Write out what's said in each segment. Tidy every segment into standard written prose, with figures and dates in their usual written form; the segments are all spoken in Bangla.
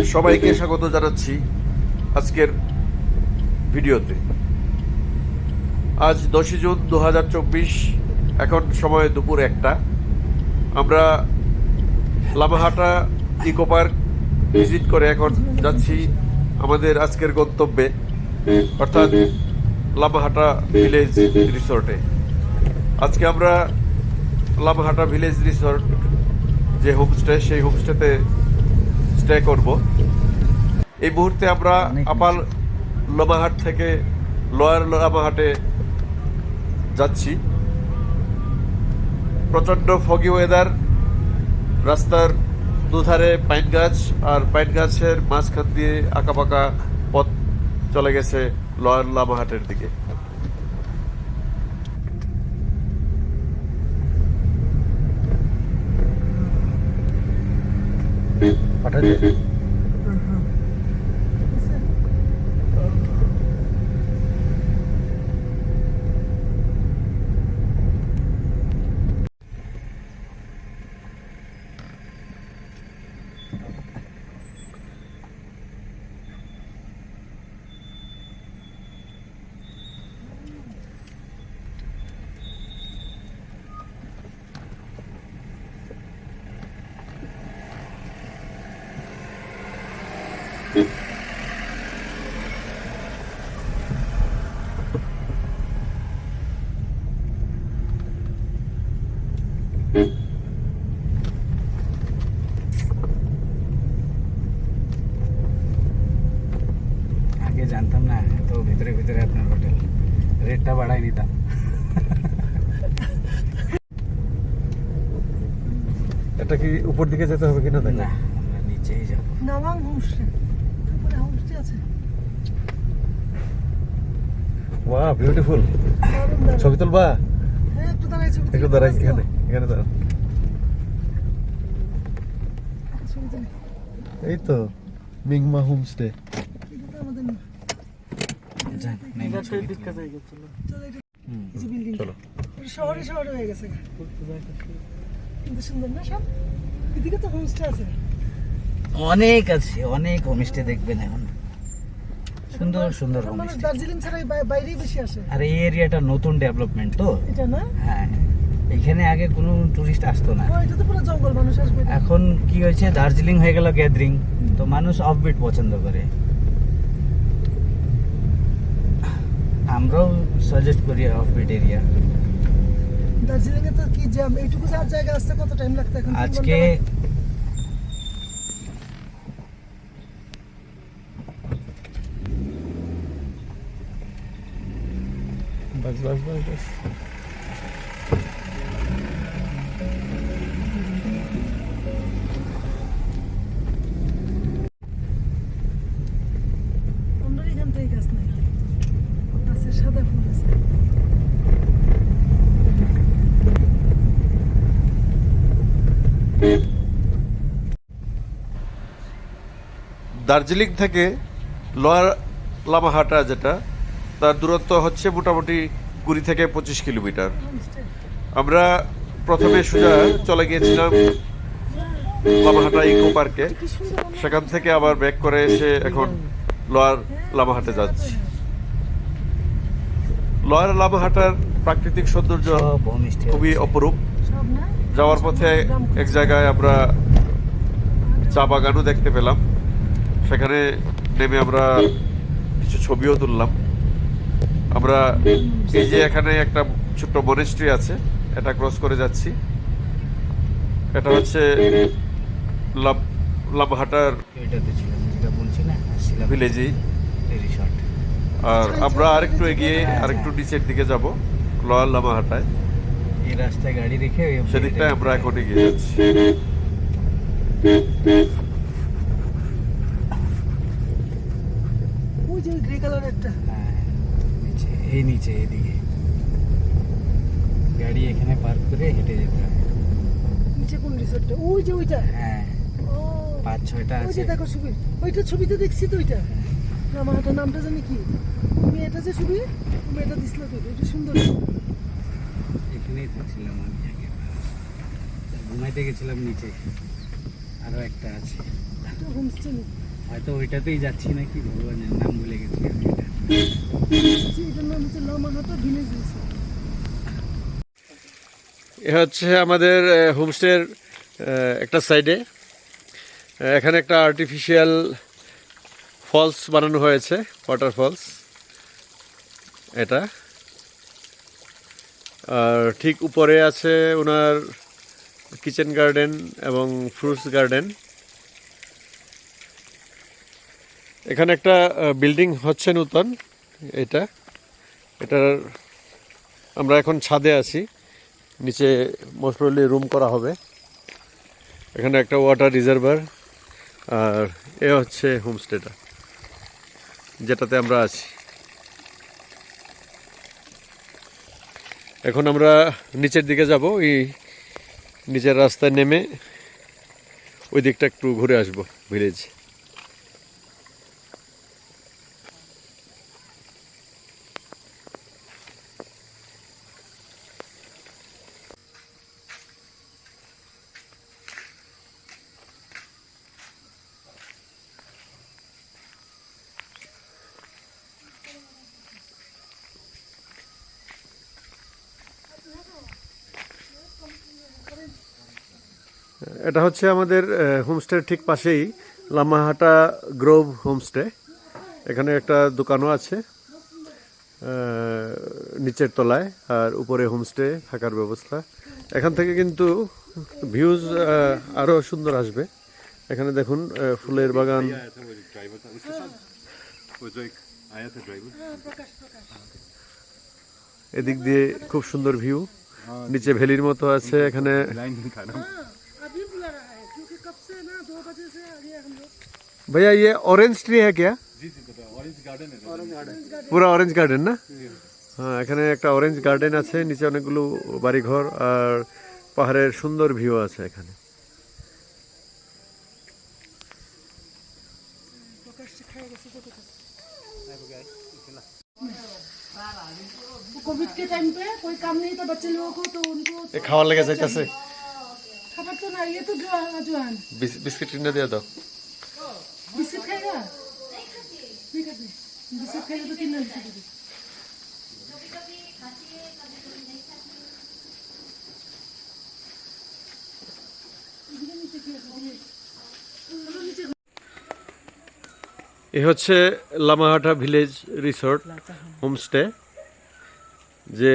সবাইকে স্বাগত জানাচ্ছি আজকের ভিডিওতে। আজ 10 জুন 2024, এখন সময় দুপুর 1টা। আমরা লামাহাটা ইকো পার্ক ভিজিট করে এখন যাচ্ছি আমাদের আজকের গন্তব্যে, অর্থাৎ লামাহাটা ভিলেজ রিসোর্টে। আজকে আমরা লামাহাটা ভিলেজ রিসোর্ট যে হোমস্টে, সেই হোমস্টেতে স্টে করব। এই মুহূর্তে আমরা আপার লামাহাট থেকে লোয়ার লামাহাটে যাচ্ছি। প্রচণ্ড ফগি ওয়েদার, রাস্তার দুধারে পাইন গাছ, আর পাইন গাছের মাঝখান দিয়ে আঁকাবাঁকা পথ চলে গেছে লোয়ার লামাহাটের দিকে। আগে জানতাম না তো ভিতরে ভিতরে আপনার হোটেল, রেটটা বাড়াই নিতাম। এটা কি উপর দিকে যেতে হবে কিনা? না, আমরা নিচেই যাব। নাওয়াং হোমস্টে, উপরে হোমস্টে আছে। Wow, beautiful. দারুণ দারুণ। ছবি তুলবা? হ্যাঁ, একটু দাঁড়াই, ছবি একটু দাঁড়াই, এখানে দাঁড়াও। ছবি তুলি। এই তো মিংমা হোমস্টে। এটা তো আমাদের না। যান, নেই না, ছবি তুলি। চলো এটা হুম, এই যে বিল্ডিং। চলো। এটা শহরে শহরে হয়ে গেছে। কিন্তু সুন্দর না সব? এদিকে তো হোমস্টে আছে। অনেক আছে, অনেক হোমস্টে দেখবেন এখন। সুন্দর সুন্দর এখন মানুষ হোমস্টে। দার্জিলিং ছাড়া এই বাইরেই বেশি আসে। আর এই এরিয়াটা নতুন ডেভেলপমেন্ট তো। এটা না? হ্যাঁ, এখানে আগে কোনো টুরিস্ট আসতো না। ও, এটা তো পুরো জঙ্গল, মানুষ আসবে না। এখন কি হয়েছে, দার্জিলিং হয়ে গেল গ্যাদারিং, তো মানুষ অফবিট পছন্দ করে। আমরাও সাজেস্ট করি অফবিট এরিয়া। দার্জিলিং এ তো কি জ্যাম, এইটুকু যাওয়ার জায়গা আসতে কত টাইম লাগতো এখন? 3 আজকে ঘন্টা বাস বাস বাস বাস। আমরা এখান থেকে গাছ নাই, আছে সাদা ফুল আছে। দার্জিলিং থেকে লোয়ার লামাহাটা যেটা, তার দূরত্ব হচ্ছে মোটামুটি 20 থেকে 25 কিলোমিটার। হোমস্টে আমরা প্রথমে সোজা চলে গিয়েছিলাম লামাহাটা ইকো পার্কে, কি সুন্দর। সেখান থেকে আবার ব্যাক করে এসে এখন লোয়ার লামাহাটে যাচ্ছি। লোয়ার লামাহাটার প্রাকৃতিক সৌন্দর্য সব হোমস্টে খুবই অপরূপ। সব না? যাওয়ার পথে এক জায়গায় আমরা চা বাগানও দেখতে পেলাম, সেখানে নেমে আমরা কিছু ছবিও তুললাম। আমরা এই যে এখানে একটা ছোট্ট মনেস্ট্রি আছে, এটা ক্রস করে যাচ্ছি। এটা হচ্ছে লামাহাটার এটাতে ছিলাম, যেটা বলছি না, আসছিলাম ভিলেজেই। রিসর্ট। আর আমরা আরেকটু এগিয়ে আরেকটু নিচের দিকে যাব, লোয়ার লামাহাটায়। এই রাস্তায় গাড়ি রেখে ওই সেদিকটায় আমরা এখন এগিয়ে যাচ্ছি। ওই যে গ্রে কালার একটা। হ্যাঁ, নিচে, এই নিচে এদিকে গাড়ি এখানে পার্ক করে হেঁটে যেতে হয়। নিচে কোন রিসোর্টটা? ওই যে ওইটা। হ্যাঁ, ও, 5-6টা ওই আছে। যে দেখো ছবি, ওইটা ছবিতে দেখছি তো। ওইটা আমার একটা নামটা জানি কি, তুমি এটা যে ছবি, তুমি এটা দিছিল তো, এটা সুন্দর। এখানেই থাকছিলাম আমি আগে, ঘুমাইতে গেছিলাম নিচে। আরো একটা আছে। এটা হোমস্টে নেই। হয়তো ওইটাতেই যাচ্ছি নাকি, ভগবানের নাম ভুলে গেছি আমি এটা। এটার নাম হচ্ছে লামাহাটা ভিলেজ রিসোর্ট। এ হচ্ছে আমাদের হোমস্টের একটা সাইডে। এখানে একটা আর্টিফিশিয়াল ফলস বানানো হয়েছে, ওয়াটার ফলস এটা। আর ঠিক উপরে আছে ওনার কিচেন গার্ডেন এবং ফ্রুটস গার্ডেন। এখানে একটা বিল্ডিং হচ্ছে নতুন, এটার আমরা এখন ছাদে আছি, নিচে মোস্ট প্রবলি রুম করা হবে। এখানে একটা ওয়াটার রিজার্ভার, আর এ হচ্ছে হোমস্টেটা যেটাতে আমরা আছি। এখন আমরা নিচের দিকে যাব, এই নিচের রাস্তায় নেমে ওই দিকটা একটু ঘুরে আসবো ভিলেজ। এটা হচ্ছে আমাদের হোমস্টের ঠিক পাশেই লামাহাটা গ্রোভ হোমস্টে। এখানে একটা দোকানও আছে নিচের তলায়, আর উপরে হোমস্টে থাকার ব্যবস্থা। এখান থেকে কিন্তু ভিউজ আরও সুন্দর আসবে। এখানে দেখুন ফুলের বাগান, এদিক দিয়ে খুব সুন্দর ভিউ, নিচে ভ্যালির মতো আছে এখানে। अभी बुला रहा है क्योंकि कब से ना 2 बजे से आगे हम लोग। भैया ये ऑरेंज ट्री है क्या? অরেঞ্জ গার্ডেন পুরো অরেঞ্জ গার্ডেন না? হ্যাঁ, এখানে একটা অরেঞ্জ গার্ডেন আছে, নিচে অনেকগুলো বাড়িঘর আর পাহাড়ের সুন্দর ভিউ আছে এখানে। कोविड के टाइम पे कोई काम नहीं था बच्चे लोगों को, तो उनको এ খাওয়ার লেগে যাইতেছে, खबर तो ना, ये तो जवान বিস্কিট কিনে দিয়ে দাও। बिस्किट खाएगा नहीं खाते, बिस्किट खाएगा तो कितना लिखा दीजिए। এ হচ্ছে লামাহাটা ভিলেজ রিসোর্ট হোমস্টে, যে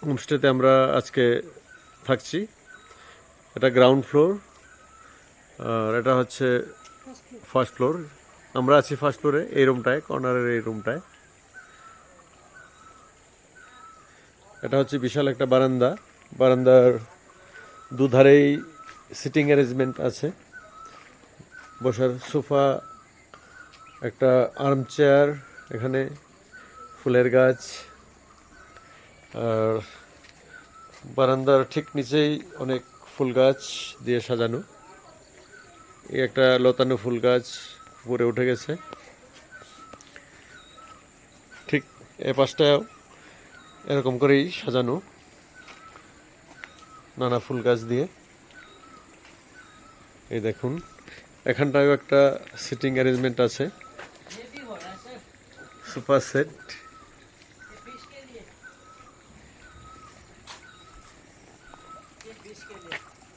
হোমস্টেতে আমরা আজকে থাকছি। এটা গ্রাউন্ড ফ্লোর, আর এটা হচ্ছে ফার্স্ট ফ্লোর। আমরা আছি ফার্স্ট ফ্লোরে, এই রুমটায়, কর্নারের এই রুমটায়। এটা হচ্ছে বিশাল একটা বারান্দা, বারান্দার দুধারেই সিটিং অ্যারেঞ্জমেন্ট আছে, বসার সোফা, একটা আর্ম চেয়ার, এখানে ফুলের গাছ, আর বারান্দার ঠিক নিচেই অনেক ফুল গাছ দিয়ে সাজানো। এই একটা লতানো ফুল গাছ উপরে উঠে গেছে। ঠিক এ পাশটাও এরকম করেই সাজানো নানা ফুল গাছ দিয়ে। এই দেখুন, এখানটাও একটা সিটিং অ্যারেঞ্জমেন্ট আছে, সোফা सेट।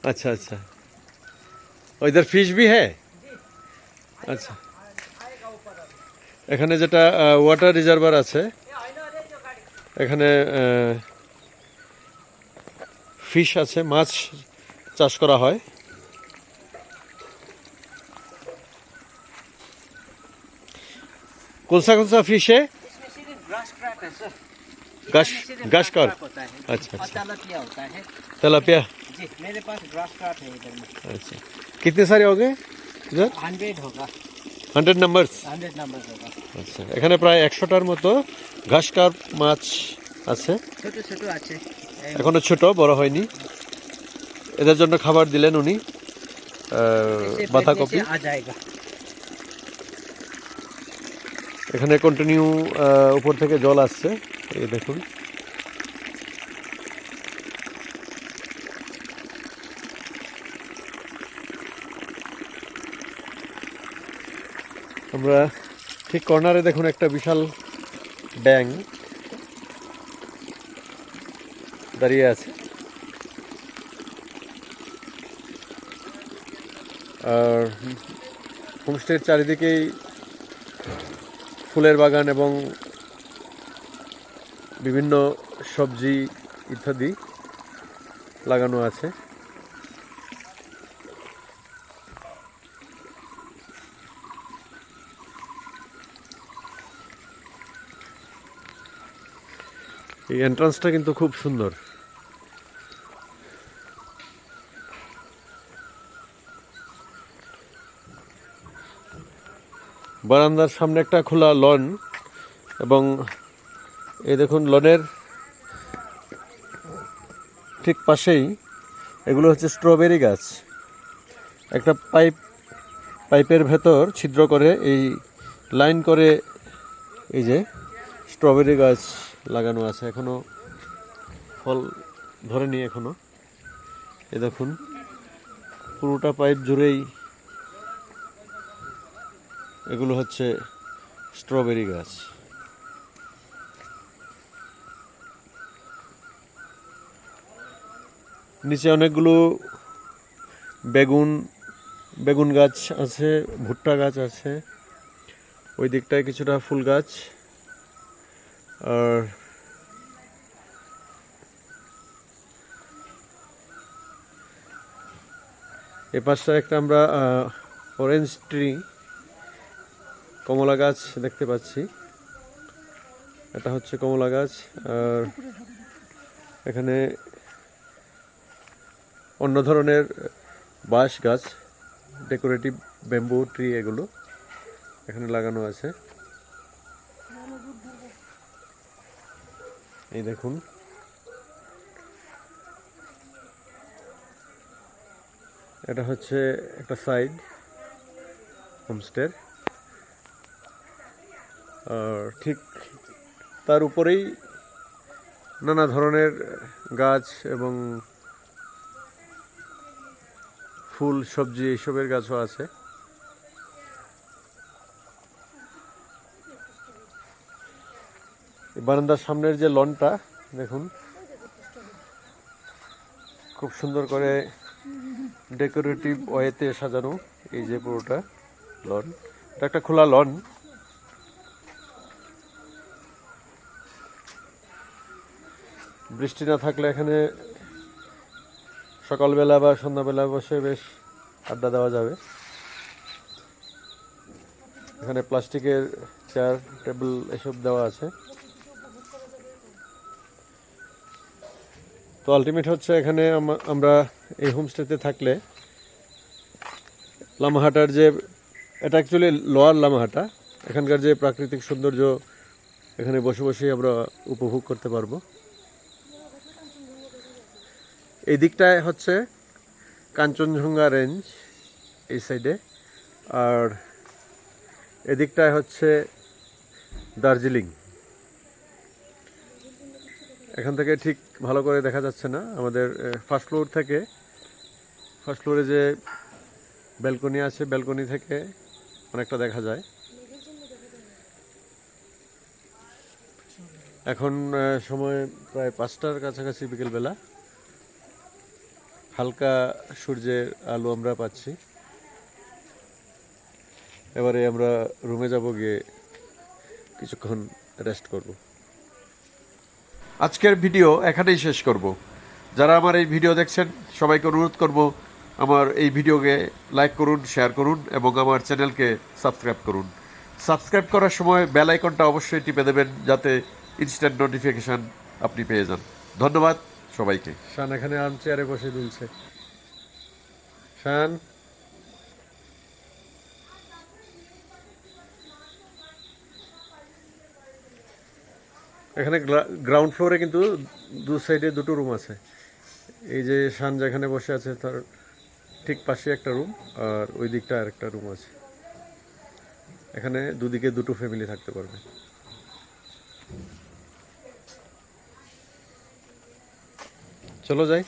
अच्छा अच्छा, और इधर फिश भी है? अच्छा, এখানে যেটা ওয়াটার রিজার্ভার আছে, এখানে ফিশ আছে, মাছ চাষ করা হয়। कौन सा फिश है? इसमें सिर्फ ग्रास क्रैप है सर। गश इसमें सिर्फ गश grass कर crab होता है। अच्छा और अच्छा, तेलापिया होता है। तेलापिया। जी मेरे पास ग्रास क्रैप है इधर में। अच्छा, कितने सारे हो गए इधर? 100 होगा, 100 নাম্বারস। 100 नंबर होगा। আচ্ছা, এখানে প্রায় 100টার মতো ঘাস কার্প মাছ আছে, ছোট ছোট আছে। এখনো ছোট, বড় হয়নি। এদের জন্য খাবার দিলেন উনি, ऐसे বাঁধাকপি। फेंकने से आ जाएगा। এখানে কন্টিনিউ উপর থেকে জল আসছে, এই দেখুন। আমরা ঠিক কর্নারে দেখুন একটা বিশাল ব্যাঙ দাঁড়িয়ে আছে। আর হোমস্টের চারিদিকেই ফুলের বাগান এবং বিভিন্ন সবজি ইত্যাদি লাগানো আছে। এই এন্ট্রান্সটা কিন্তু খুব সুন্দর। বারান্দার সামনে একটা খোলা লন এবং এই দেখুন লনের ঠিক পাশেই এগুলো হচ্ছে স্ট্রবেরি গাছ। একটা পাইপের ভেতর ছিদ্র করে এই লাইন করে এই যে স্ট্রবেরি গাছ লাগানো আছে, এখনো ফল ধরেনি এখনো। এই দেখুন পুরোটা পাইপ জুড়েই এগুলো হচ্ছে স্ট্রবেরি গাছ। নিচে অনেকগুলো বেগুন গাছ আছে, ভুট্টা গাছ আছে, ওই দিকটায় কিছুটা ফুল গাছ। আর এ পাশে একটা আমরা অরেঞ্জ ট্রি, কমলা গাছ দেখতে পাচ্ছি। এটা হচ্ছে কমলা গাছ। আর এখানে অন্য ধরনের বাঁশ গাছ, ডেকোরেটিভ ব্যাম্বু ট্রি, এগুলো এখানে লাগানো আছে। এই দেখুন এটা হচ্ছে একটা সাইড হোমস্টের। আর ঠিক তার উপরেই নানা ধরনের গাছ এবং ফুল সবজি এইসবের গাছও আছে। বারান্দার সামনের যে লনটা দেখুন, খুব সুন্দর করে ডেকোরেটিভ ওয়েতে সাজানো। এই যে পুরোটা লন, এটা একটা খোলা লন। বৃষ্টি না থাকলে এখানে সকালবেলা বা সন্ধ্যাবেলা বসে বেশ আড্ডা দেওয়া যাবে। এখানে প্লাস্টিকের চেয়ার টেবিল এসব দেওয়া আছে। তো আলটিমেট হচ্ছে এখানে আমরা এই হোমস্টেতে থাকলে লামাহাটার যে, এটা অ্যাকচুয়ালি লোয়ার লামাহাটা, এখানকার যে প্রাকৃতিক সৌন্দর্য এখানে বসে বসেই আমরা উপভোগ করতে পারবো। এই দিকটায় হচ্ছে কাঞ্চনজঙ্ঘা রেঞ্জ এই সাইডে, আর এদিকটায় হচ্ছে দার্জিলিং। এখান থেকে ঠিক ভালো করে দেখা যাচ্ছে না। আমাদের ফার্স্ট ফ্লোর থেকে, ফার্স্ট ফ্লোরে যে ব্যালকনি আছে, ব্যালকনি থেকে অনেকটা দেখা যায়। এখন সময় প্রায় 5টার কাছাকাছি বিকেলবেলা। হালকা সূর্যের আলো আমরা পাচ্ছি। এবারে আমরা রুমে যাব, গিয়ে কিছুক্ষণ রেস্ট করব। আজকের ভিডিও এখানেই শেষ করব। যারা আমার এই ভিডিও দেখছেন সবাইকে অনুরোধ করব, আমার এই ভিডিওকে লাইক করুন, শেয়ার করুন এবং আমার চ্যানেলকে সাবস্ক্রাইব করুন। সাবস্ক্রাইব করার সময় বেল আইকনটা অবশ্যই টিপে দেবেন, যাতে ইনস্ট্যান্ট নোটিফিকেশান আপনি পেয়ে যান। ধন্যবাদ সবাইকে। শান এখানে আর্ম চেয়ারে বসে দুলছে। শান, এখানে গ্রাউন্ড ফ্লোরে কিন্তু দু সাইডে দুটো রুম আছে। এই যে শান যেখানে বসে আছে তার ঠিক পাশে একটা রুম, আর ওই দিকটা আর একটা রুম আছে। এখানে দুদিকে দুটো ফ্যামিলি থাকতে পারবে। চলো যাই।